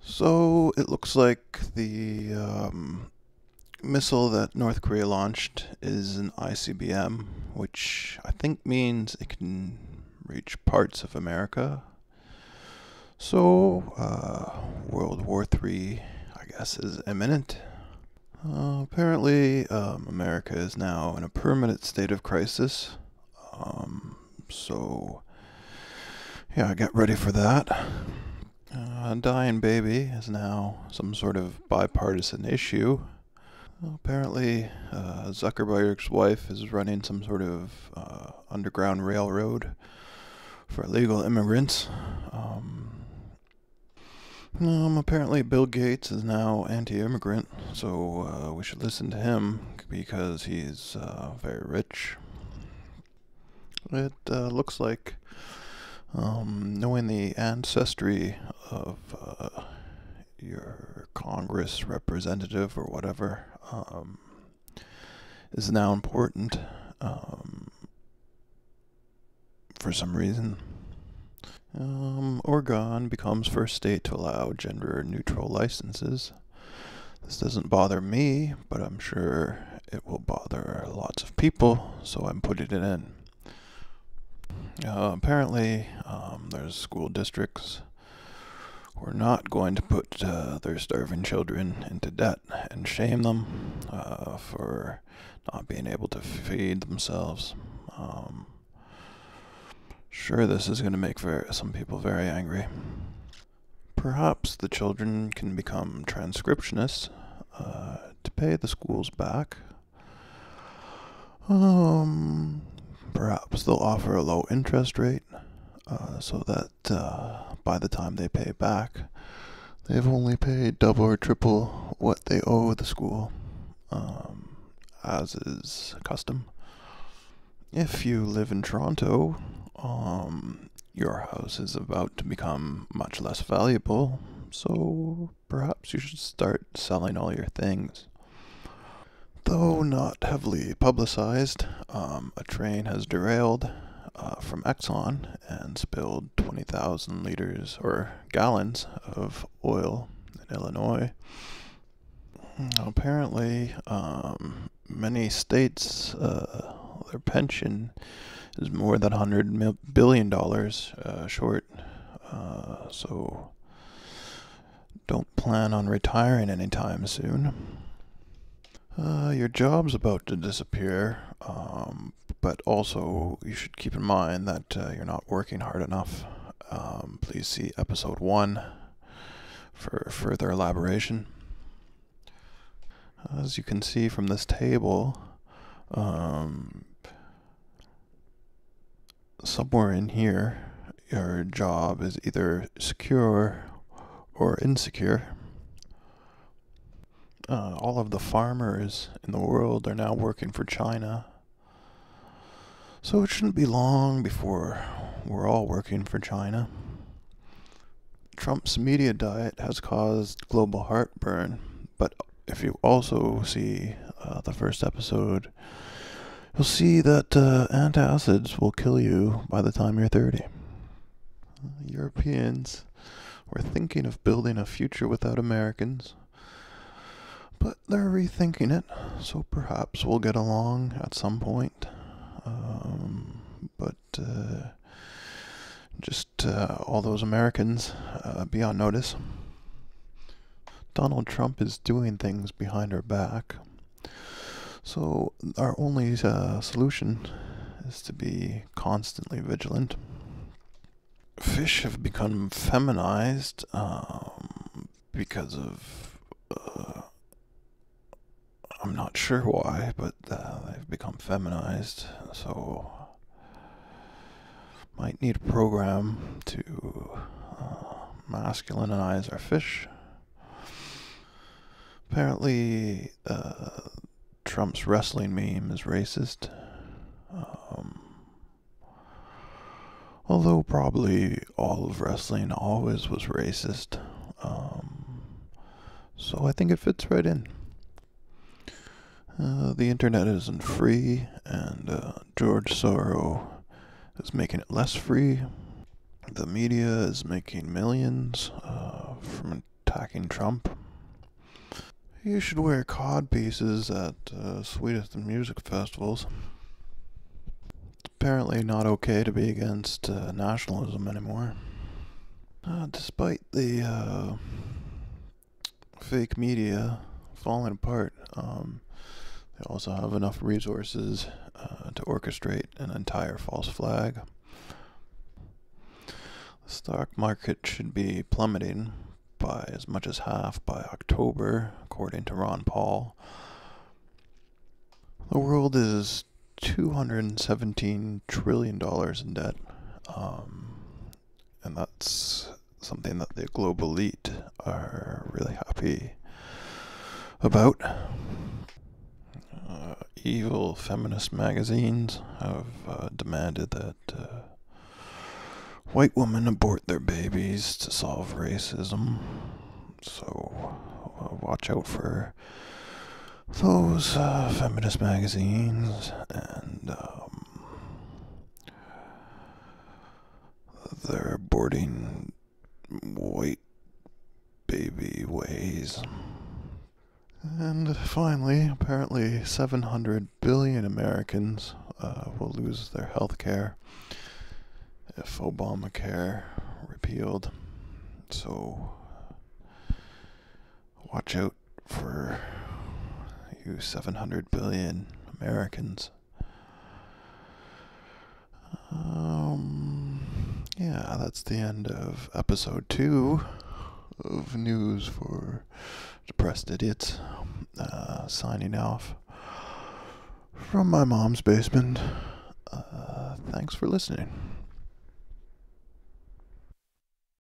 So it looks like the missile that North Korea launched is an ICBM, which I think means it can reach parts of America. So World War III, I guess, is imminent. Apparently, America is now in a permanent state of crisis. So, yeah, get ready for that. A dying baby is now some sort of bipartisan issue. Apparently, Zuckerberg's wife is running some sort of underground railroad for illegal immigrants. Apparently, Bill Gates is now anti-immigrant, so we should listen to him because he's very rich. It looks like knowing the ancestry of your Congress representative or whatever is now important for some reason. Oregon becomes first state to allow gender-neutral licenses. This doesn't bother me, but I'm sure it will bother lots of people, so I'm putting it in. Apparently, there's school districts who are not going to put their starving children into debt and shame them for not being able to feed themselves. Sure, this is going to make some people very angry. Perhaps the children can become transcriptionists to pay the schools back. Perhaps they'll offer a low interest rate so that by the time they pay back, they've only paid double or triple what they owe the school, as is custom. If you live in Toronto, your house is about to become much less valuable, so perhaps you should start selling all your things. Though not heavily publicized, a train has derailed from Exxon and spilled 20,000 liters or gallons of oil in Illinois. Apparently, many states, their pension is more than $100 billion short, so don't plan on retiring anytime soon. Your job's about to disappear, but also you should keep in mind that you're not working hard enough. Please see episode 1 for further elaboration. As you can see from this table, somewhere in here, your job is either secure or insecure. All of the farmers in the world are now working for China. So it shouldn't be long before we're all working for China. Trump's media diet has caused global heartburn, but if you also see the first episode, you'll see that antacids will kill you by the time you're 30. Europeans were thinking of building a future without Americans, but they're rethinking it, so perhaps we'll get along at some point. But just all those Americans, be on notice. Donald Trump is doing things behind our back, so our only solution is to be constantly vigilant. Fish have become feminized because of I'm not sure why, but they've become feminized, so might need a program to masculinize our fish. Apparently, Trump's wrestling meme is racist, although probably all of wrestling always was racist, so I think it fits right in. The internet isn't free, and George Soros is making it less free. The media is making millions from attacking Trump. You should wear cod pieces at Swedish music festivals. It's apparently not okay to be against nationalism anymore. Despite the fake media falling apart, they also have enough resources to orchestrate an entire false flag. The stock market should be plummeting by as much as half by October, according to Ron Paul. The world is $217 trillion in debt, and that's something that the global elite are really happy about. Evil feminist magazines have demanded that white women abort their babies to solve racism. So watch out for those feminist magazines and their aborting white baby ways. And finally, apparently 700 billion Americans will lose their health care if Obamacare repealed. So watch out for you 700 billion Americans. Yeah, that's the end of episode 2 of News for Depressed Idiots. Signing off from my mom's basement. Thanks for listening.